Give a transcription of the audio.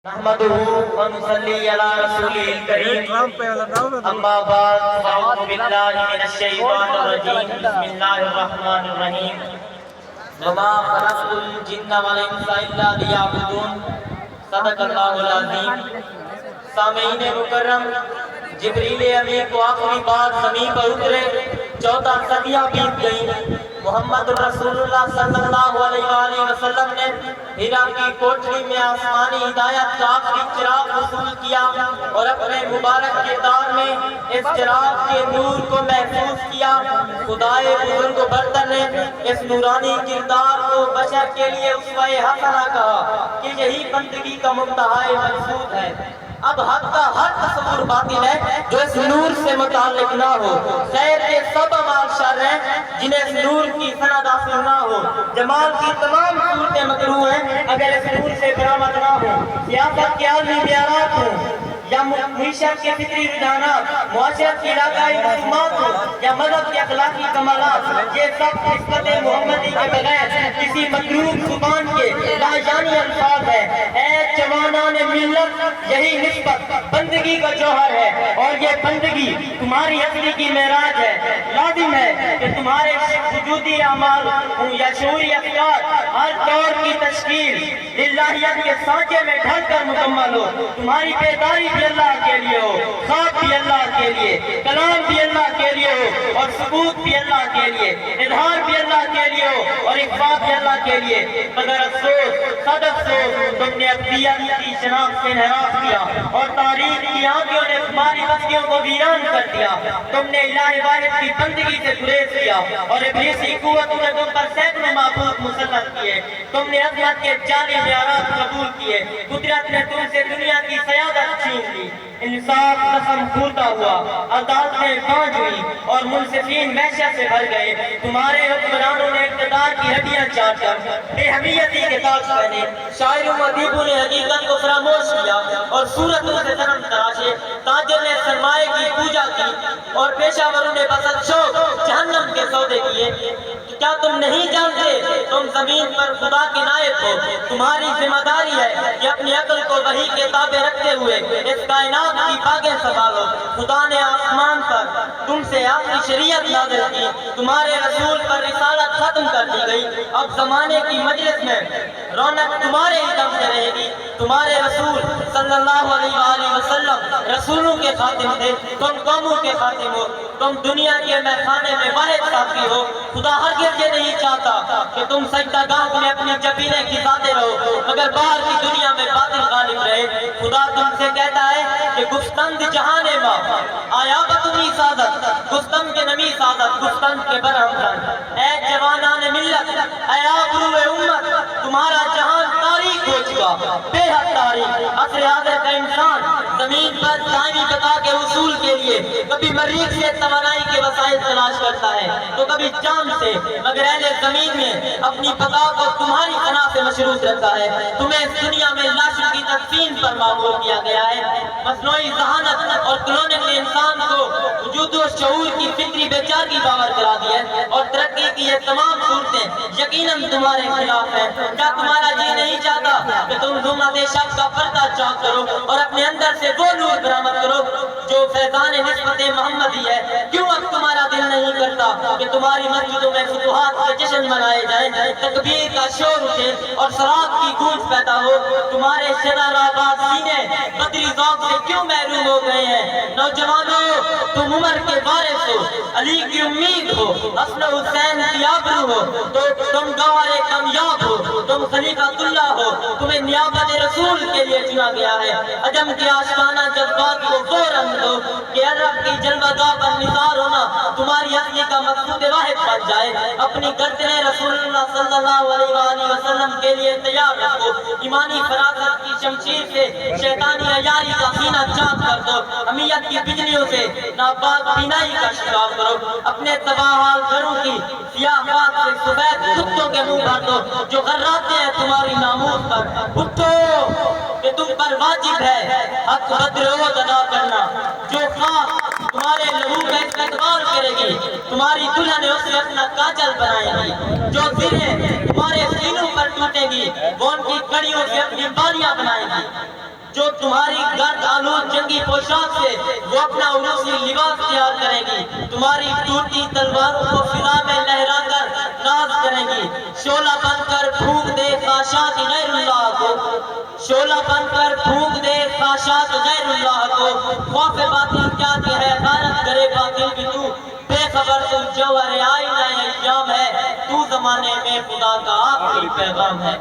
نحمده ونصلي على رسوله الكريم اما بعد فاعوذ بالله من الشيطان الرجيم بسم الله الرحمن الرحيم وما خلقت الجن والانس الا ليعبدون صدق اللہ العظیم۔ سامعین مکرم، جبریل امین کو آخری بار زمین پر اترے 14 صدیاں بیت گئیں۔ محمد رسول اللہ صلی اللہ علیہ وآلہ وسلم نے ہیرا کی کوٹری میں آسمانی ہدایت کا آخری چراغ وصول کیا اور اپنے مبارک کردار میں اس چراغ کے نور کو محفوظ کیا۔ خدائے بزرگ و برتر نے اس نورانی کردار کو بشر کے لیے اسوہ حسنہ کہا کہ یہی بندگی کا منتہا مقصود ہے۔ اب حق کا ہر تصور باطل ہے جو اس نور سے متعلق نہ ہو۔ خیر کے سب اعمال شر ہیں جنہیں اس نور کی سند حاصل نہ ہو۔ جمال کی تمام صورتیں مکروہ ہیں اگر اس نور سے برآمد نہ ہو۔ سیاست کے عالمی بیانات ہوں یا معیشت کے فکری رجحانات، معاشرت کی علاقائی رسومات ہوں یا مذہب کے اخلاقی کمالات، یہ سب نسبت محمدی کے بغیر کسی مکروہ زبان کے لاجانی الفاظ ہیں۔ اے جوانان ملت، یہی نسبت بندگی کا جوہر ہے اور یہ بندگی تمہاری اصلی کی معراج ہے۔ لازم ہے کہ تمہارے وجودی اعمال ہوں یا شعوری افکار ہر دور کی تشکیل الہیت کے سانچے میں ڈھل کر مکمل ہو۔ تمہاری بیداری بھی اللہ کے لیے ہو، خواب بھی اللہ کے لیے، کلام بھی اللہ کے لیے ہو اور ثبوت بھی اللہ کے لیے، اظہار بھی اللہ کے لیے ہو اور اخفاء بھی اللہ کے لیے۔ مگر افسوس، صد افسوس، تم نے اقلیت کی شناخت سے انحراف کیا اور تاریخ کی آنکھوں نے تمہاری بستیوں کو ویران کر دیا۔ تم نے الہ واحد کی بندگی سے گریز کیا اور ابلیسی قوتوں نے تم پر سینکڑوں معبود مسلط کیے۔ تم نے عظمت کے جعلی معیارات قبول کیے۔ قدرت نے تم سے دنیا کی سیادت چھین لی۔ انصاف قسم کھوتا ہوا، عدالتیں بانجھ ہوئی اور منصفین وحشت سے بھر گئے۔ تمہارے حکمرانوں نے اقتدار کی ہڈیاں چاٹ کر بے حمیتی کے تاج پہنے۔ شاعروں و ادیبوں نے حقیقت کو فراموش کیا اور صورتوں سے صنم تراشے۔ تاجر نے سرمایہ کی پوجا کی اور پیشہ وروں نے بس شوق جہنم کے سودے کیے۔ کیا تم نہیں جانتے تم زمین پر خدا کے نائب ہو؟ تمہاری ذمہ داری ہے کہ اپنی عقل کو وحی کے تابع رکھتے ہوئے اس کائنات کی باغیں سنبھالو۔ خدا نے آسمان پر تم سے آخری شریعت نازل کی، تمہارے رسول پر رسالت ختم کر دی گئی۔ اب زمانے کی مجلس میں رونق تمہارے ہی دم سے رہے گی۔ تمہارے رسول صلی اللہ علیہ وآلہ وسلم رسولوں کے خاتم تھے، تم قوموں کے خاتم ہو۔ تم دنیا کے میخانے میں واحد ساقی ہو۔ خدا ہرگز یہ نہیں چاہتا کہ تم سجدہ گاہ میں اپنی جبینے کھساتے رہو مگر باہر کی دنیا میں باطل غالب رہے۔ خدا تم سے کہتا ہے کہ گفتند جہان ماں آیا بتنی سعادت، گفتند کے نمی سعادت، گفتند کے برہم رنگ۔ اے جوانان ملت، اے آبرو امت، تمہارا جہان تاریخ ہو چکا، بے حد تاریخ۔ عصر حاضر کا انسان زمین پر دائمی بقا کے حصول کے لیے کبھی مریخ سے توانائی کے وسائل تلاش کرتا ہے تو کبھی چاند سے، مگر اہل زمین نے اپنی بقا کو تمہاری فنا سے مشروط رکھا ہے۔ تمہیں اس دنیا میں لاشوں کی تدفین پر معمور کیا گیا ہے۔ مصنوعی ذہانت اور کلوننگ نے انسان کو وجود و شعور کی فکری بیچارگی باور کرا دی ہے اور ترقی کی یہ تمام صورتیں یقیناً تمہارے خلاف ہیں۔ کیا تمہارا جی نہیں چاہتا کہ تم ظلمت شک کا پردہ چاک کرو اور اپنے اندر سے وہ نور برآمد کرو جو فیضان نسبت محمدی ہے؟ کیوں اب تمہارا دل نہیں کرتا کہ تمہاری مسجدوں میں فتوحات کے جشن منائے جائیں، تکبیر کا شور اٹھے اور سراب کی گونج پیدا ہو؟ تمہارے شرار آباد سینے بدری ذوق سے کیوں محروم ہو گئے ہیں؟ نوجوانوں، تم عمر کے وارث ہو، علی کی امید ہو، حسن حسین کی آبرو ہو، تو تم گوہر کامیاب ہو، تم خلیفۃ اللہ ہو، تمہیں نیابت رسول کے لیے چنا گیا ہے۔ عجم کے آشکانہ جذبات کو فوراً دو کہ عرب کی جلوہ گاہ پر نثار ہونا تمہاری اصلی کا مقصود واحد بن جائے۔ اپنی گردنیں رسول اللہ صلی اللہ علیہ وآلہ وسلم کے لیے تیار رکھو۔ ایمانی فراست کی شمشیر سے شیطانی عیاری کا سینہ چاک کر دو۔ حمیت کی بجلیوں سے ناپاک بینائی کا شکار کرو۔ اپنے تباہ حال گھروں کی سیاہ خاک سے سفید کتوں کے منہ بھر دو جو غراتے ہیں تمہاری ناموس پر۔ اٹھو کہ تم پر واجب ہے حق بدروت ادا کرنا۔ جو خاک تمہارے لہو کا استقبال کرے گی تمہاری دلہن اسے اپنا کاجل بنائے گی۔ جو زریں تمہارے سینوں پر ٹوٹے گی وہ ان کی کڑیوں سے اپنی بالیاں بنائے گی۔ جو تمہاری گرد آلود جنگی پوشاک سے وہ اپنا عروسی لباس تیار کریں گی، تمہاری ٹوٹی تلواروں کو فضا میں لہرا کر ناز کریں گی، شعلہ بن کر پھونک دے خاشاک غیر اللہ کو، شعلہ بن کر پھونک دے خاشاک غیر اللہ کو، خوف باطل کیا کہ ہے غارت کرے باطل بھی تو، بے خبر تو جوہر آئینہ ایام ہے، تو زمانے میں خدا کا آخری پیغام ہے۔